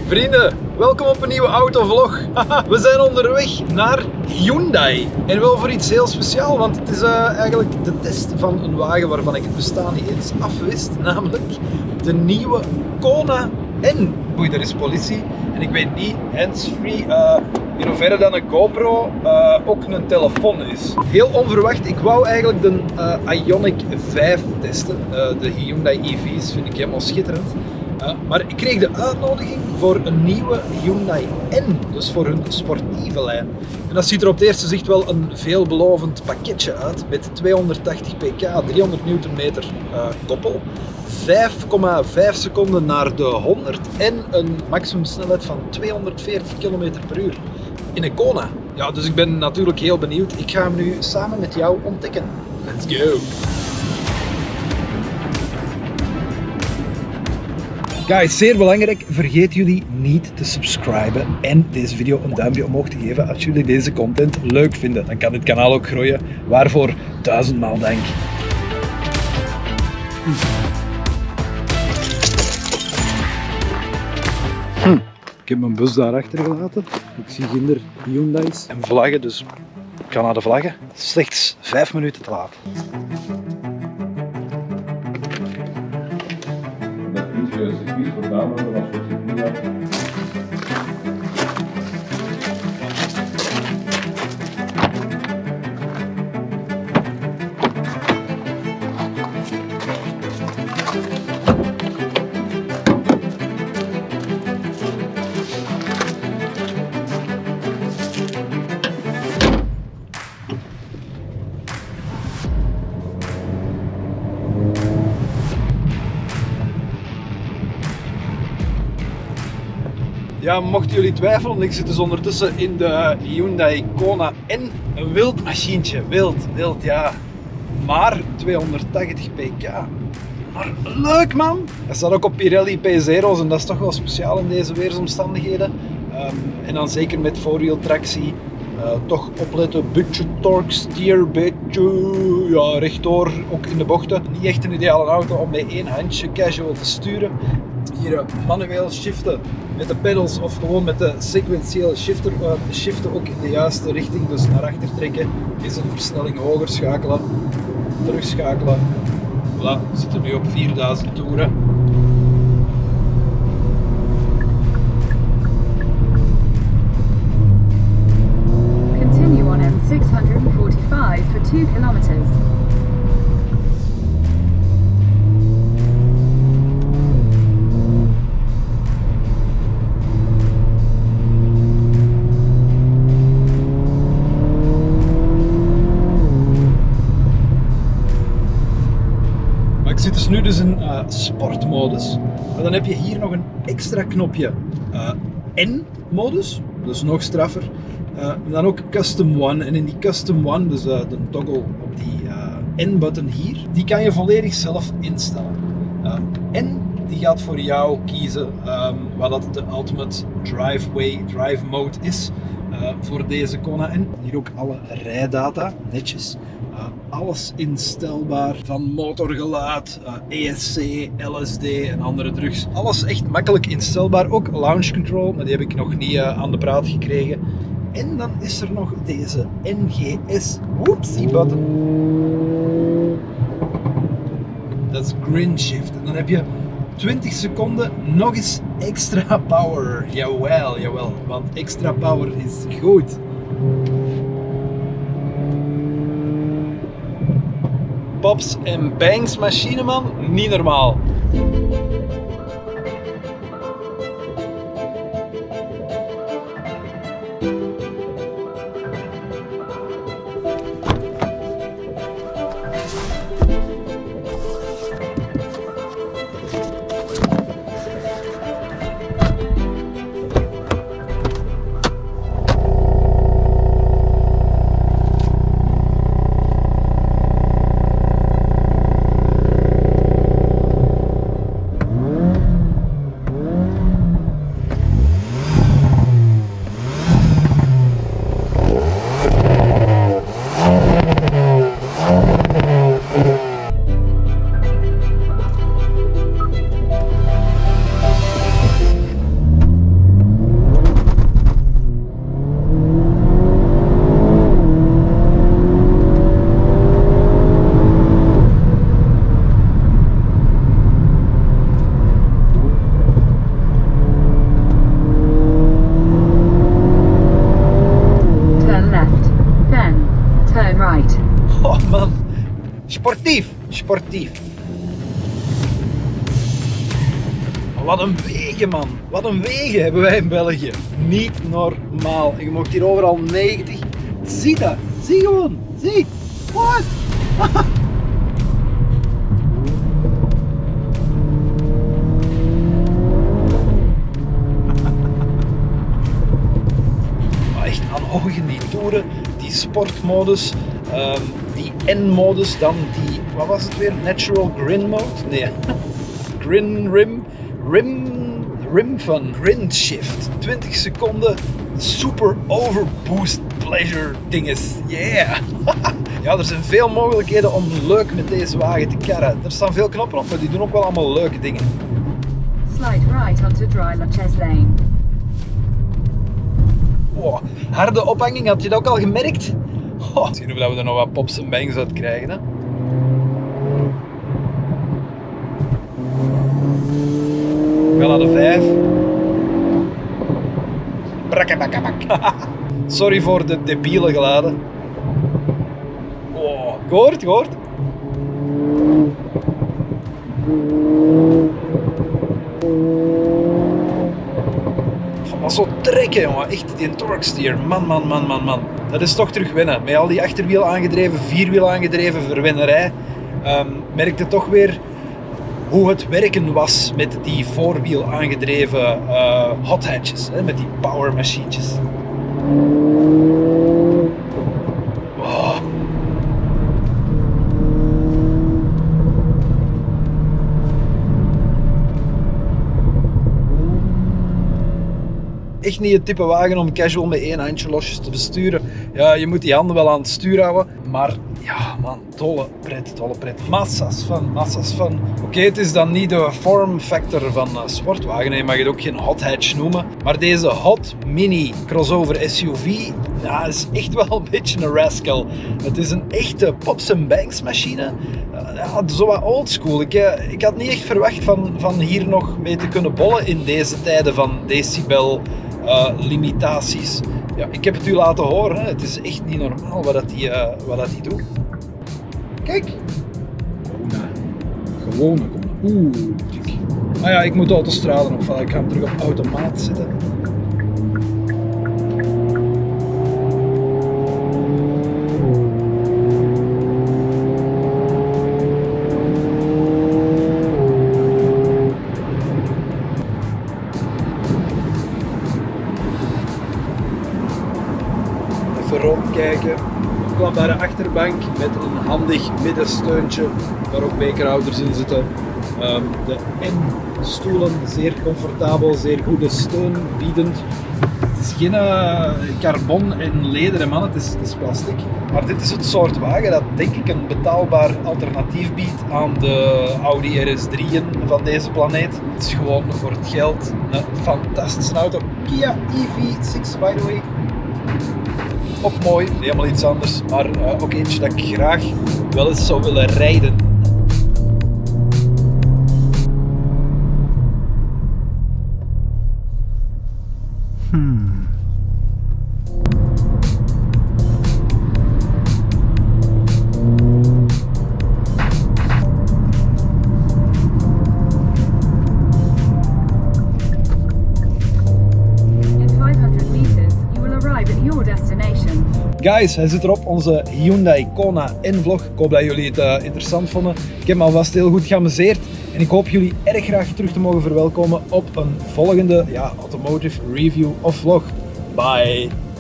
Vrienden, welkom op een nieuwe autovlog. We zijn onderweg naar Hyundai. En wel voor iets heel speciaals, want het is eigenlijk de test van een wagen waarvan ik het bestaan niet eens afwist. Namelijk de nieuwe Kona N. Oei, daar is politie. En ik weet niet, hands-free, in hoeverre dan een GoPro ook een telefoon is. Heel onverwacht, ik wou eigenlijk de Ioniq 5 testen. De Hyundai EV's vind ik helemaal schitterend. Maar ik kreeg de uitnodiging voor een nieuwe Hyundai N, dus voor hun sportieve lijn. En dat ziet er op het eerste zicht wel een veelbelovend pakketje uit, met 280 pk, 300 Nm koppel, 5,5 seconden naar de 100 en een maximumsnelheid van 240 km per uur in een Kona. Ja, dus ik ben natuurlijk heel benieuwd. Ik ga hem nu samen met jou ontdekken. Let's go! Guys, zeer belangrijk, vergeet jullie niet te subscriben en deze video een duimpje omhoog te geven als jullie deze content leuk vinden. Dan kan dit kanaal ook groeien, waarvoor 1000-maal dank. Ik heb mijn bus daar achter gelaten. Ik zie ginder Hyundai's en vlaggen, dus ik ga naar de vlaggen. Slechts 5 minuten te laat. Circuit voortaan worden als we circuit. Ja, mochten jullie twijfelen, ik zit dus ondertussen in de Hyundai Kona N. Een wild machientje, wild, ja. Maar 280 pk. Maar leuk man! Hij staat ook op Pirelli P0's en dat is toch wel speciaal in deze weersomstandigheden. En dan zeker met four-wheel tractie. Toch opletten, beetje torque, steer, beetje ja, rechtdoor, ook in de bochten. Niet echt een ideale auto om met één handje casual te sturen. Hier manueel shiften met de pedals of gewoon met de sequentiële shifter. Shiften ook in de juiste richting, dus naar achter trekken is een versnelling hoger schakelen, terugschakelen. Voilà, we zitten nu op 4000 toeren. Continue on M645 for 2 kilometers. Ik zit dus nu in sportmodus. Maar dan heb je hier nog een extra knopje N-modus, dus nog straffer. Dan ook Custom One. En in die Custom One, dus de toggle op die N-button hier, die kan je volledig zelf instellen. En die gaat voor jou kiezen wat dat de Ultimate Drive Mode is voor deze Kona N. Hier ook alle rijdata, netjes. Alles instelbaar, van motorgeluid, ESC, LSD en andere drugs. Alles echt makkelijk instelbaar, ook launch control, maar die heb ik nog niet aan de praat gekregen. En dan is er nog deze NGS whoopsie button. Dat is grin shift. En dan heb je 20 seconden nog eens extra power. Jawel, want extra power is goed. Pops en bangs machine man, niet normaal. Sportief. Wat een wegen, man. Wat een wegen hebben wij in België. Niet normaal. En je mocht hier overal 90. Zie dat. Zie gewoon. Zie. Wat? Echt aan ogen die toeren. Die sportmodus. Die N-modus. Dan die, wat was het weer? Natural Grin mode? Nee. Grin Rim. Rim van Grin Shift. 20 seconden super overboost pleasure dinges. Yeah! Ja, er zijn veel mogelijkheden om leuk met deze wagen te karren. Er staan veel knoppen op, maar die doen ook wel allemaal leuke dingen. Slide right onto Dry Lachez Lane. Wow, harde ophanging, had je dat ook al gemerkt? Oh, zien of we er nog wat pops en bangs uit krijgen. Hè? We gaan naar de 5. Brakkabakabak. Sorry voor de debiele geluiden. Oh, gehoord? Maar zo trekken, jongen. Echt, die torque steer. Man. Dat is toch terug winnen. Met al die achterwiel aangedreven, vierwiel aangedreven verwinnerij. Merkte toch weer hoe het werken was met die voorwiel aangedreven hot hatches, hè, met die power machientjes. Wow. Echt niet het type wagen om casual met één handje losjes te besturen. Ja, je moet die handen wel aan het stuur houden, maar ja man, tolle pret. Massa's van. Oké, het is dan niet de form factor van sportwagen, je mag het ook geen hot hatch noemen. Maar deze hot mini crossover SUV, ja, is echt wel een beetje een rascal. Het is een echte pops and bangs machine. Ja, zo wat oldschool. Ik had niet echt verwacht van hier nog mee te kunnen bollen in deze tijden van decibel limitaties. Ja, ik heb het u laten horen, hè. Het is echt niet normaal wat dat doet. Kijk! Gewone Kona. Oeh, kijk. Ah ja, ik moet de autostrade opvallen. Ik ga hem terug op automaat zetten. Rondkijken, een klapbare achterbank met een handig middensteuntje waar ook bekerhouders in zitten. De N-stoelen, zeer comfortabel, zeer goede steun biedend. Het is geen carbon en lederen, man, het is plastic. Maar dit is het soort wagen dat denk ik een betaalbaar alternatief biedt aan de Audi RS3'en van deze planeet. Het is gewoon voor het geld een fantastische auto. Kia EV6, by the way. Ook mooi, helemaal iets anders, maar ook eentje dat ik graag wel eens zou willen rijden. Guys, hij zit erop, onze Hyundai Kona N-vlog. Ik hoop dat jullie het interessant vonden. Ik heb me alvast heel goed geamuseerd en ik hoop jullie erg graag terug te mogen verwelkomen op een volgende automotive review of vlog. Bye!